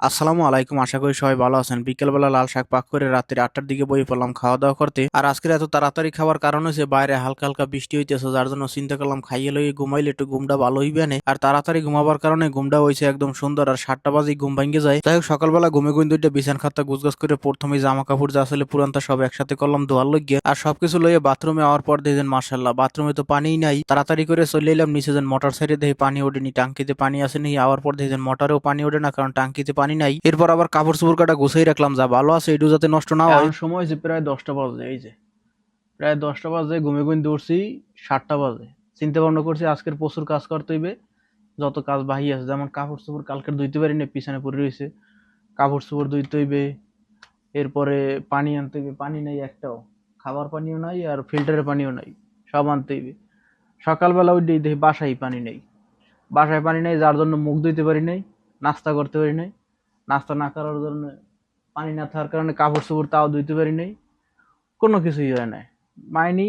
আসসালামু আলাইকুম, আশা করি সবাই ভালো আছেন। বিকেলবেলা লাল শাক পাক করে রাত্রি 8টার দিকে বই পড়লাম খাওয়া দাওয়া করতে। আর আজকের এত তাড়াতাড়ি খাবার কারণ হচ্ছে বাইরে হালকা হালকা বৃষ্টি হইতেছে, যার জন্য চিন্তা করলাম খাইয়ে লই ঘুমাইলে একটু ঘুমটা ভালো হইবে না। আর তাড়াতাড়ি ঘুমাবার কারণে ঘুমটা হয়েছে একদম সুন্দর, আর 7টা বাজে ঘুম ভাঙ্গে যায়। যাই হোক, সকালবেলা ঘুমে ঘুম দুইটা বিছান খাতা গুছগাছ করে প্রথমে জামা কাপড় যা আসলে পুরানটা সব একসাথে করলাম ধোয়ার লইগে। আর সবকিছু লইয়ে বাথরুমে আওয়ার পর দেখেন মাশাল্লাহ বাথরুমে তো পানিই নাই। তাড়াতাড়ি করে চলে এলাম নিচে, যেন মোটর সাইডে দেখে পানি ওঠেনি, টাঙ্কিতে পানি আসেনি। আওয়ার পর দেখেন মোটরেও পানি ওঠে না, কারণ টাঙ্কিতে পানি নাই। এরপর আবার কাপড় চোপড় কাটা গুছাই রাখলাম, যা ভালো আছে এটু যাতে নষ্ট না হয়। সময় হয়েছে প্রায় 10টা বাজে, এই যে প্রায় 10টা বাজে ঘুমে ঘুম দৌড়ছি 7টা বাজে। চিন্তা ভাবনা করছি আজকের প্রচুর কাজ করতে হইবে, যত কাজ বাহি আছে, যেমন কাপড় চোপড় কালকের ধুইতে পারি না, পিছনে পড়ে রয়েছে, কাপড় চোপড় ধুইতে হইবে। এরপরে পানি আনতে হইবে, পানি নাই একটাও, খাবার পানিও নাই আর ফিল্টারের পানিও নাই, সব আনতে হইবে। সকালবেলা ওই দেখি বাসায় পানি নেই, বাসায় পানি নেই, যার জন্য মুখ ধুইতে পারি নাই, নাস্তা করতে পারি নাই। নাস্তা না করার জন্য পানি না থাকার কারণে কাপড় চোপড় তাও ধুইতে পারি নাই, কোনো কিছুই হয় না। মাইনি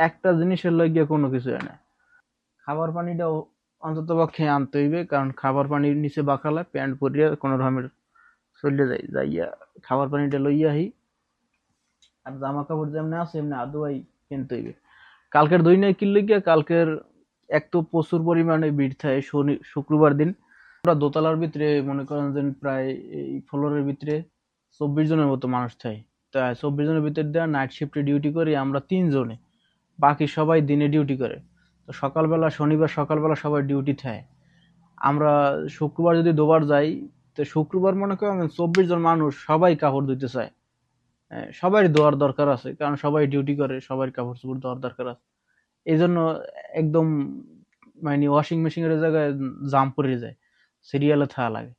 একটা জিনিসের লাগিয়ে কোনো কিছু হয় না। খাবার পানিটাও অন্তত পক্ষে আনতে হইবে, কারণ খাবার পানির নিচে বাকালা প্যান্ট পরিয়া কোনো রকমের চলে যাই যাইয়া খাবার পানিটা লইয়া আহি। আর জামা কাপড় যেমনি আছে এমনি আদুয়াই কিনতে হইবে। কালকের দই নাই কিনলে গিয়া কালকের এক তো প্রচুর পরিমাণে ভিড় থাকে শনি শুক্রবার দিন। আমরা দোতলার ভিতরে মনে করেন যে প্রায় এই ফ্লোরের ভিতরে 24 জনের মতো মানুষ থাকে। তা 24 জনের ভিতর দেওয়া নাইট শিফটে ডিউটি করি আমরা 3 জনে, বাকি সবাই দিনে ডিউটি করে। তো সকালবেলা শনিবার সকালবেলা সবাই ডিউটি থাকে। আমরা শুক্রবার যদি দুবার যাই, তো শুক্রবার মনে করেন 24 জন মানুষ সবাই কাপড় ধুইতে চায়। সবারই ধোয়ার দরকার আছে, কারণ সবাই ডিউটি করে, সবার কাপড় চোপড় ধোয়ার দরকার আছে। এই জন্য একদম মানে ওয়াশিং মেশিনের জায়গায় জাম পড়ে যায়, সিরিয়ালে থাকা লাগে।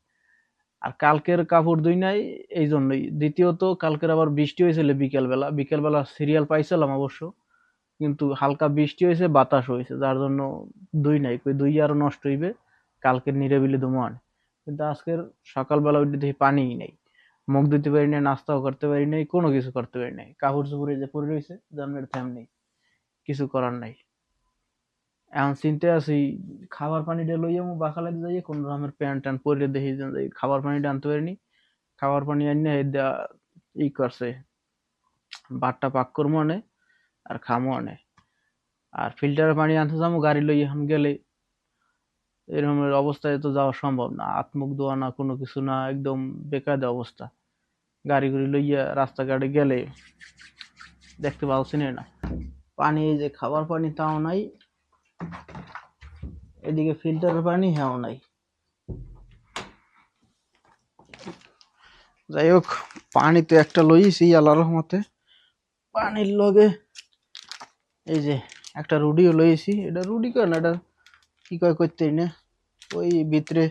আর কালকের কাপড় ধুই নাই এই জন্যই। দ্বিতীয়ত কালকের আবার বৃষ্টি হয়েছিল বিকেলবেলা, বিকেলবেলা সিরিয়াল পাইছিলাম অবশ্য, কিন্তু হালকা বৃষ্টি হয়েছে, বাতাস হয়েছে, যার জন্য ধুই নাই। কই ধুই আরো নষ্ট হইবে, কালকের নিরিবিলি ধুমান। কিন্তু আজকের সকালবেলা উঠে দেখি পানিই নাই, মুখ ধুতে পারি নাই, নাস্তাও করতে পারি নাই, কোনো কিছু করতে পারি নাই। কাপড় চোপড়ে যে পরে রয়েছে জানলার থাম নেই, কিছু করার নাই। এখন চিন্তা আছি খাবার পানিটা লইয়া মু বাকালে যাই কোন রকমের প্যান্ট ট্যান্ট পরে দেখি যে খাবার পানিটা আনতে পারিনি। খাবার পানি আনিয়ে এদা ই করছে, বাটটা পাক করবো আনে আর খামো আনে। আর ফিল্টারের পানি আনতে যাবো গাড়ি লই, এখন গেলে এরকমের অবস্থায় তো যাওয়া সম্ভব না, হাত মুখ ধোয়া না, কোনো কিছু না, একদম বেকায়দা অবস্থা। গাড়ি গুড়ি লইয়া রাস্তাঘাটে গেলে দেখতে পাচ্ছি না পানি, এই যে খাবার পানি তাও নাই, এদিকে ফিল্টারের পানি হ্যাঁ নাই। যাই হোক, পানি তো একটা লইছি আল্লাহর রহমতে। পানির লগে এই যে একটা রুডিও লইছি, এটা রুডি কয় না, এটা কি কয় করতে না, ওই ভিতরে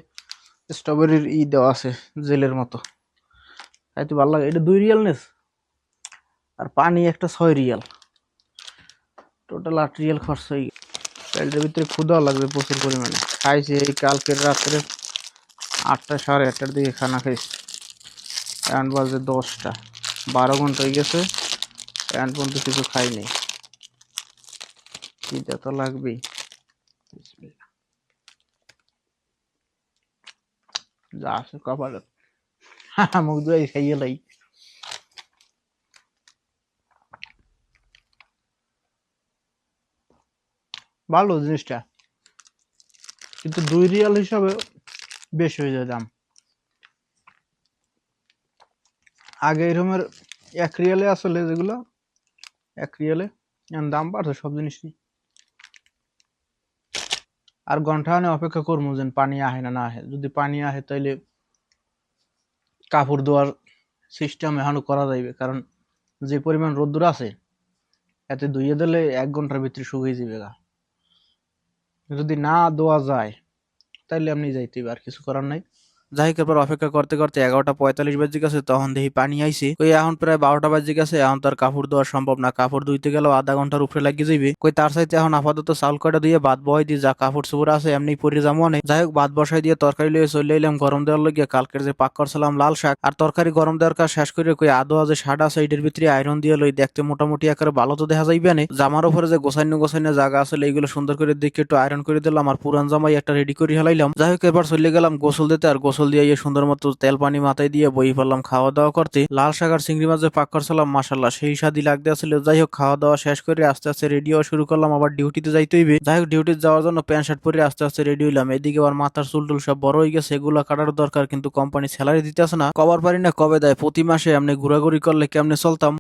স্ট্রবেরির দেওয়া আছে জেলের মতো, খাইতে ভালো লাগে। এটা 2 রিয়াল নেস, আর পানি একটা 6 রিয়াল, টোটাল 8 রিয়াল খরচ হয়ে গেছে। এটার ভিতরে ক্ষুদাও লাগবে প্রচুর পরিমাণে। খাইছি এই কালকের রাত্রে 8টা সাড়ে 8টার দিকে খানা খাইছি, এখন বাজে 10টা, 12 ঘন্টা হয়ে গেছে, এখন পর্যন্ত কিছু খাইনি। খিদা তো লাগবেই। যা আছে কপালে, মুখ ধুয়ে খাইয়ে লাই। ভালো জিনিসটা, কিন্তু 2 রিয়াল হিসাবে বেশি হয়ে যায় দাম। আগে এরকমের 1 রিয়ালে আসলে যেগুলো 1 রিয়ালে, এখন দাম বাড়ছে সব জিনিসই। আর ঘন্টা খানে অপেক্ষা করবো যেন পানি আহে না আহে। যদি পানি আহে তাইলে কাপড় ধোয়ার সিস্টেম এখনো করা যাইবে, কারণ যে পরিমাণ রোদ্দুর আছে এতে ধুইয়ে দিলে 1 ঘন্টার ভিতরে শুকিয়ে যাবে গা। যদি না ধোয়া যায় তাইলে আপনি যাইতে আর কিছু করার নাই। যাই হোক, এরপর অপেক্ষা করতে করতে 11টা 45 বাজে গেছে, তখন দেখি পানি আইছে। কই এখন প্রায় 12টা বাজে গেছে, এখন তো আর কাপড় ধোয়া সম্ভব না, কাপড় ধুইতে গেলেও আধা ঘন্টার উপরে লাগিয়ে যাইবে। কই তার চাইতে এখন আপাতত চাউল কয়টা দিয়ে ভাত বসাই দিয়ে যা কাপড় চোপড় আছে এমনি পরে যাবো অনেক। যাই হোক, ভাত বসাই দিয়ে তরকারি লিয়ে চলে এলাম গরম দেওয়ার লাগিয়ে। কালকের যে পাক করছিলাম লাল শাক আর তরকারি গরম দেওয়ার কাজ শেষ করে কই আদো যে শার্ট আছে এটার ভিতরে আয়রন দিয়ে লই, দেখতে মোটামুটি আকারে ভালো তো দেখা যাইবে না। জামার উপরে যে গোছাইনো গোছাইনো জায়গা আছে এইগুলো সুন্দর করে দেখে একটু আয়রন করে দিলাম, আর পুরান জামাই একটা রেডি করে হেলাইলাম। যাই হোক, এবার চলে গেলাম গোসল দিতে। আর গোসল গোসল দিয়ে সুন্দর মতো তেল পানি মাথায় দিয়ে বই পড়লাম খাওয়া দাওয়া করতে। লাল শাক আর চিংড়ি মাছ যে পাক করছিলাম মাশাল্লাহ সেই স্বাদই লাগতে আসছিল। যাই হোক খাওয়া দাওয়া শেষ করে আস্তে আস্তে রেডি হওয়া শুরু করলাম, আবার ডিউটিতে যাইতে হইবে। যাই হোক ডিউটিতে যাওয়ার জন্য প্যান্ট শার্ট পরে আস্তে আস্তে রেডি হইলাম। এদিকে আবার মাথার চুল টুল সব বড় হয়ে গেছে, এগুলো কাটার দরকার, কিন্তু কোম্পানি স্যালারি দিতেছে না। কবার পারি না কবে দেয়, প্রতি মাসে এমনি ঘোরাঘুরি করলে কেমনে চলতাম।